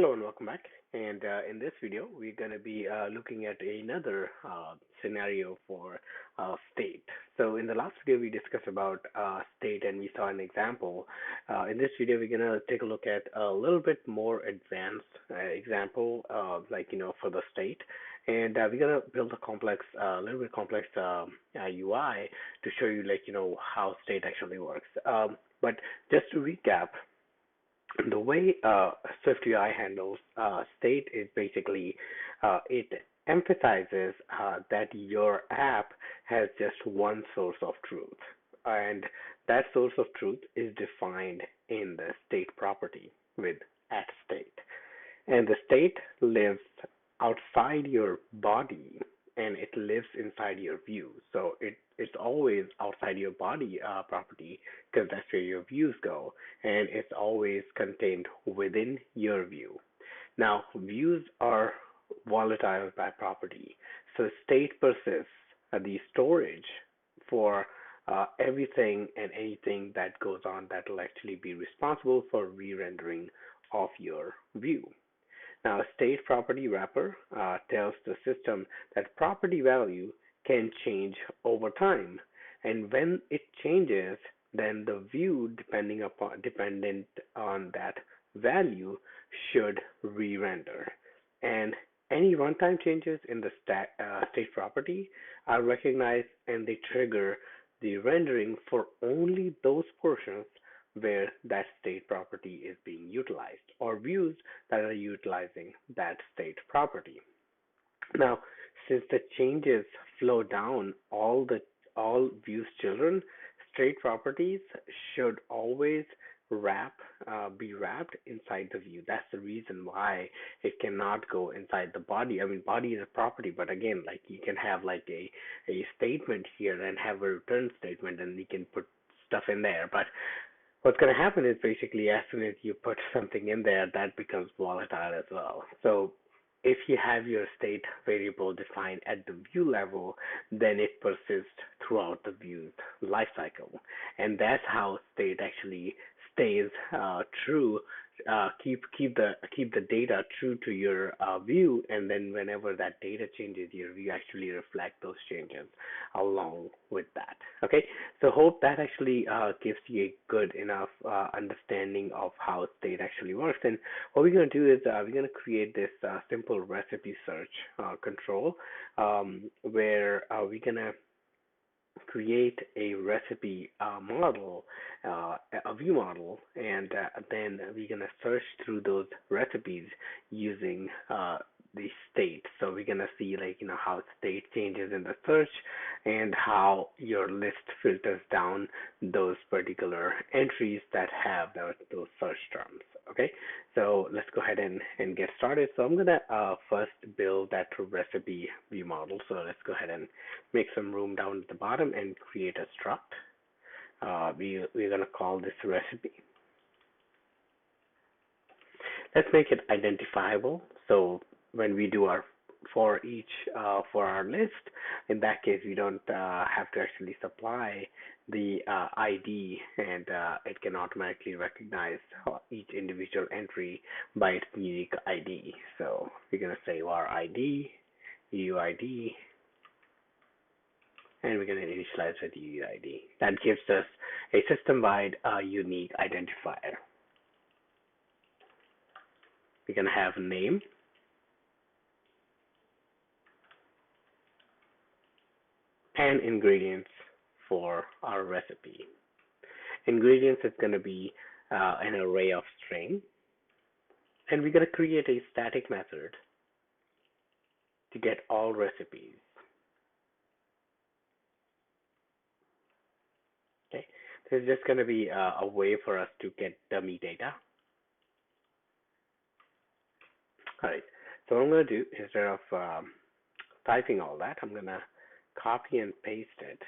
Hello and welcome back. And in this video, we're going to be looking at another scenario for state. So in the last video, we discussed about state and we saw an example. In this video, we're going to take a look at a little bit more advanced example, for the state. And we're going to build a complex, little bit complex UI to show you, how state actually works. But just to recap, the way SwiftUI handles state is basically it emphasizes that your app has just one source of truth, and that source of truth is defined in the state property with @state, and the state lives outside your body and it lives inside your view. So it's always outside your body property because that's where your views go, and it's always contained within your view. Now, views are volatile by property, so state persists the storage for everything and anything that goes on that will actually be responsible for re-rendering of your view. Now, a state property wrapper tells the system that property value can change over time, and when it changes, then the view dependent on that value should re-render. And any runtime changes in the state property are recognized and they trigger the rendering for only those portions where that state property is being utilized, or views that are utilizing that state property. Now, since the changes flow down all views children, state properties should always be wrapped inside the view. That's the reason why it cannot go inside the body. I mean, body is a property, but again, like you can have like a statement here and have a return statement, and you can put stuff in there. But what's going to happen is basically as soon as you put something in there, that becomes volatile as well. So if you have your state variable defined at the view level, then it persists throughout the view's lifecycle. And that's how state actually stays true. Keep the data true to your view, and then whenever that data changes, your view actually reflect those changes along with that. Okay, so hope that actually gives you a good enough understanding of how state actually works. And what we're going to do is we're going to create this simple recipe search control where we're going to create a recipe model, a view model, and then we're going to search through those recipes using the state. So we're going to see how state changes in the search and how your list filters down those particular entries that have those search terms. Okay, so let's go ahead and get started. So I'm going to first build that recipe view model. So let's go ahead and make some room down at the bottom and create a struct. We're going to call this recipe. Let's make it identifiable. So when we do our for each for our list, in that case, we don't have to actually supply the ID, and it can automatically recognize each individual entry by its unique ID. So we're going to say var ID, UID, and we're going to initialize with UID. That gives us a system-wide unique identifier. We're going to have a name, and ingredients for our recipe. Ingredients is going to be an array of string, and we're going to create a static method to get all recipes. Okay, this is just going to be a way for us to get dummy data. All right, so what I'm going to do, instead of typing all that, I'm going to copy and paste it.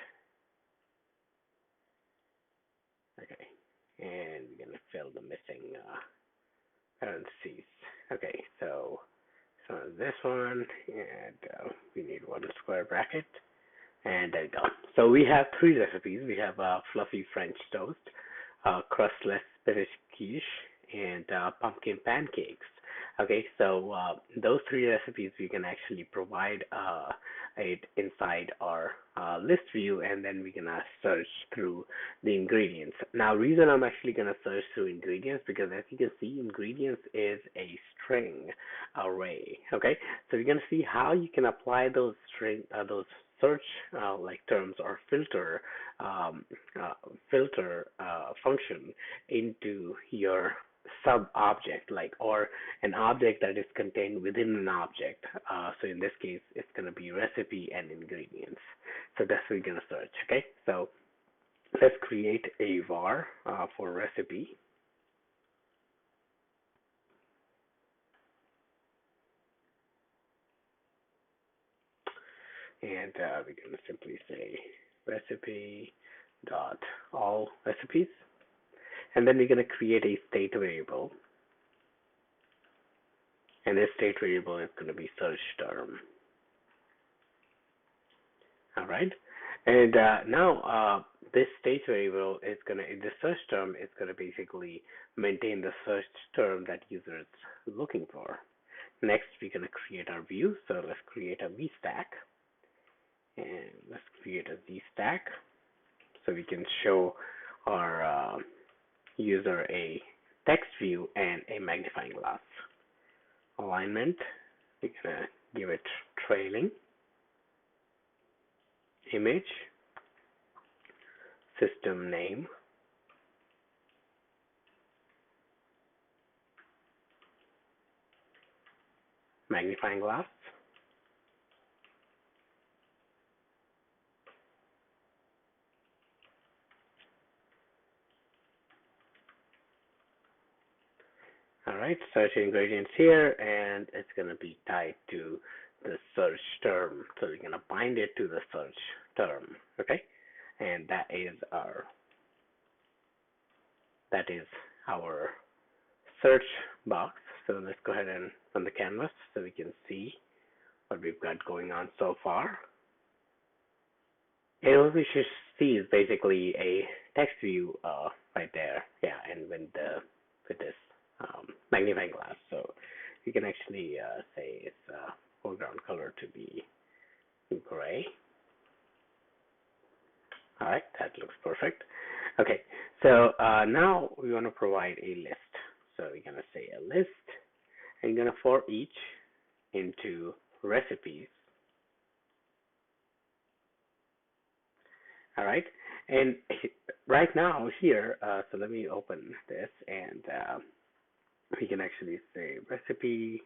Okay, and we're going to fill the missing parentheses. Okay, so this one, and we need one square bracket, and there we go. So we have three recipes. We have fluffy French toast, crustless spinach quiche, and pumpkin pancakes. Okay, so those three recipes we can actually provide it inside our list view, and then we can search through the ingredients. Now, reason I'm actually gonna search through ingredients because as you can see, ingredients is a string array. Okay, so you're gonna see how you can apply those search like terms or um, uh, filter function into your sub object like or an object that is contained within an object. So in this case, it's going to be recipe and ingredients. So that's what we're going to search. Okay, so let's create a var for recipe, and we're going to simply say recipe dot all recipes, and then we're going to create a state variable, and this state variable is going to be search term. All right. And now this state variable is gonna in the search term is gonna basically maintain the search term that user is looking for. Next, we're gonna create our view. So let's create a VStack, and let's create a ZStack so we can show our user a text view and a magnifying glass. Alignment, we're gonna give it trailing. Image, system name, magnifying glass, all right, search ingredients here, and it's going to be tied to the search term. So we're going to bind it to the search term, okay? And that is our search box. So let's go ahead and run the canvas so we can see what we've got going on so far. And what we should see is basically a text view right there. Yeah, and with this magnifying glass. So you can actually say its foreground color to be gray. All right, that looks perfect. Okay, so now we want to provide a list. So we're going to say a list, and you're going to for each into recipes. All right, and right now here, so let me open this, and we can actually say recipe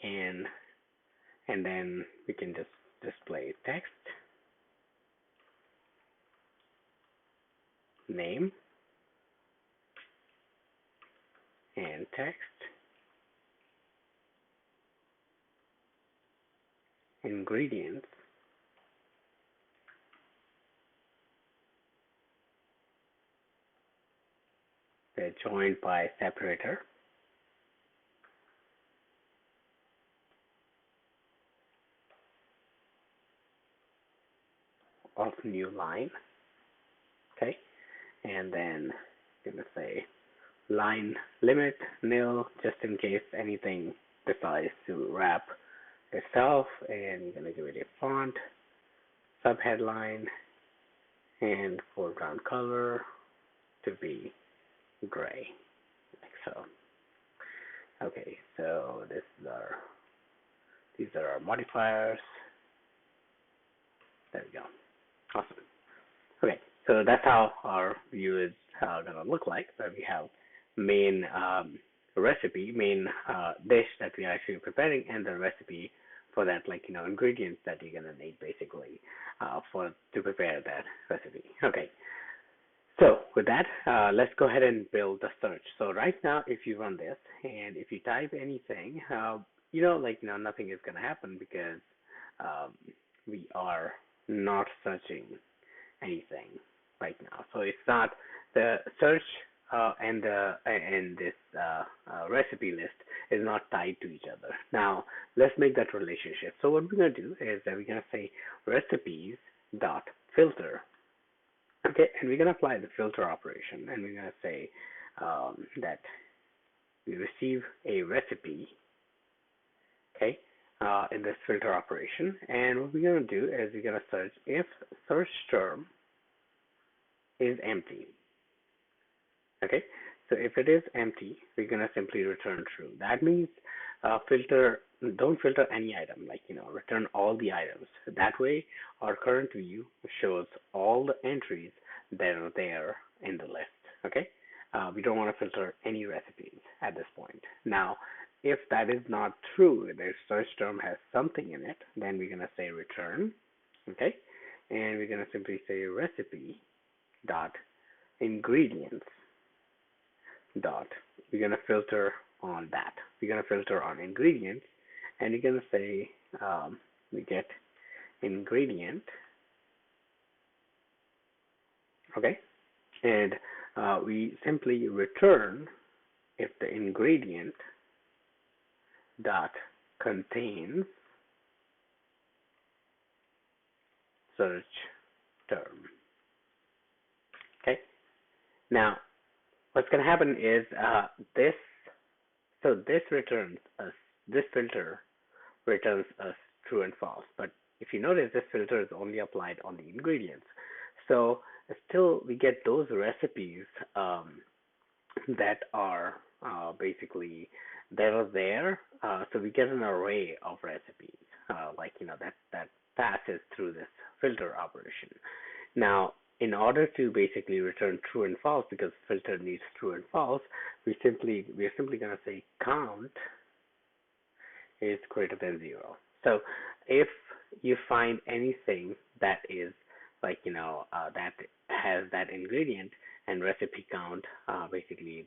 and then we can just display text, name, and text, ingredients, they're joined by separator, of new line, okay, and then I'm gonna say line limit nil just in case anything decides to wrap itself, and you're gonna give it a font, subheadline, and foreground color to be gray, like so. Okay, so these are our modifiers. There we go. Awesome. Okay, so that's how our view is gonna look like. So we have main recipe, main dish that we are actually preparing, and the recipe for that, like ingredients that you're gonna need basically for to prepare that recipe. Okay. So with that, let's go ahead and build the search. So right now, if you run this and if you type anything, nothing is going to happen because um, we are not searching anything right now. So it's not the search and this recipe list is not tied to each other. Now let's make that relationship. So what we're going to do is that we're going to say recipes dot filter. Okay, and we're going to apply the filter operation, and we're going to say that we receive a recipe, okay, in this filter operation. And what we're going to do is we're going to search if search term is empty. Okay, so if it is empty, we're going to simply return true. That means don't filter any item, like, return all the items. That way, our current view shows all the entries that are there in the list. Okay, we don't want to filter any recipes at this point. Now, if that is not true, the search term has something in it, then we're going to say return. Okay, and we're going to simply say recipe dot ingredients dot, we're going to filter on that. We're going to filter on ingredients, and you're going to say we get ingredient, okay, and we simply return if the ingredient dot contains search term. Okay, now what's going to happen is this filter returns us true and false. But if you notice, this filter is only applied on the ingredients. So still we get those recipes that are basically that are there. So we get an array of recipes, that passes through this filter operation. Now, in order to basically return true and false, because filter needs true and false, we're simply going to say count is greater than 0. So if you find anything that is that has that ingredient and recipe count, basically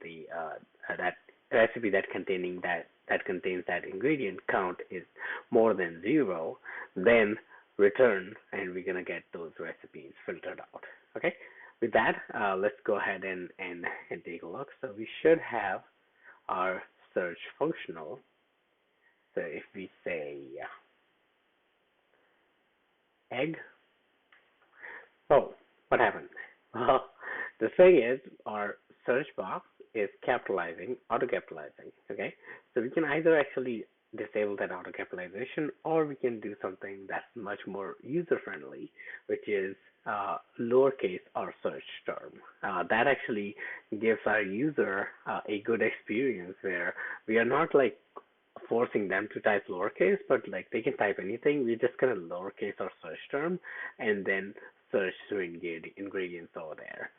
that recipe that contains that ingredient count is more than 0, then return, and we're going to get those recipes filtered out. Okay, with that, let's go ahead and take a look. So we should have our search functional. So if we say egg, oh, what happened? Well, the thing is, our search box is auto-capitalizing, okay? So we can either actually disable that auto-capitalization, or we can do something that's much more user-friendly, which is lowercase our search term. That actually gives our user a good experience where we are not like forcing them to type lowercase, but like they can type anything. We're just gonna lowercase our search term and then search through ingredients over there.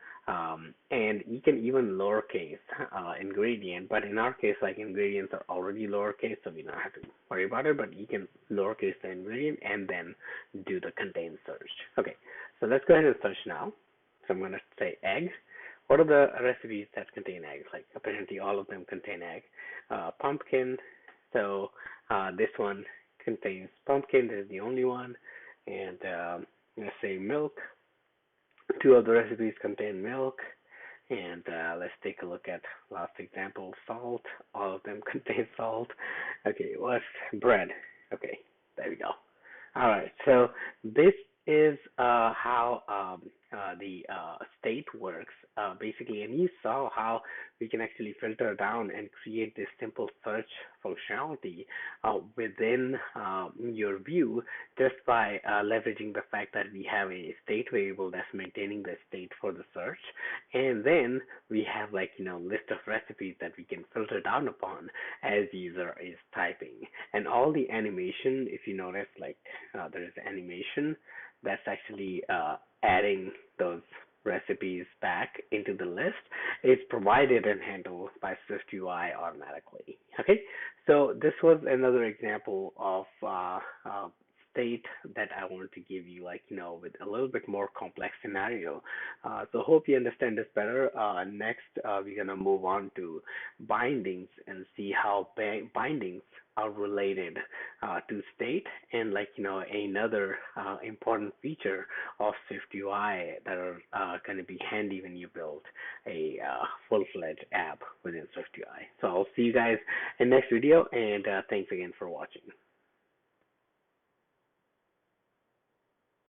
And you can even lowercase ingredient, but in our case, like ingredients are already lowercase, so we don't have to worry about it, but you can lowercase the ingredient and then do the contain search. Okay, so let's go ahead and search now. So I'm going to say egg. What are the recipes that contain eggs? Like apparently all of them contain egg. Pumpkin, so this one contains pumpkin, this is the only one. And I'm going to say milk. 2 of the recipes contain milk. And let's take a look at last example, salt. All of them contain salt. Okay, what's bread? Okay, there we go. All right, so this is how the state works, basically, and you saw how we can actually filter down and create this simple search functionality within your view just by leveraging the fact that we have a state variable that's maintaining the state for the search, and then we have list of recipes that we can filter down upon as user is typing. And all the animation, if you notice, there is animation that's actually adding those recipes back into the list, is provided and handled by SwiftUI automatically. Okay, so this was another example of state that I wanted to give you, with a little bit more complex scenario. So hope you understand this better. Next, we're gonna move on to bindings and see how bindings are related to state, and another important feature of SwiftUI that are going to be handy when you build a full-fledged app within SwiftUI. So I'll see you guys in the next video, and thanks again for watching.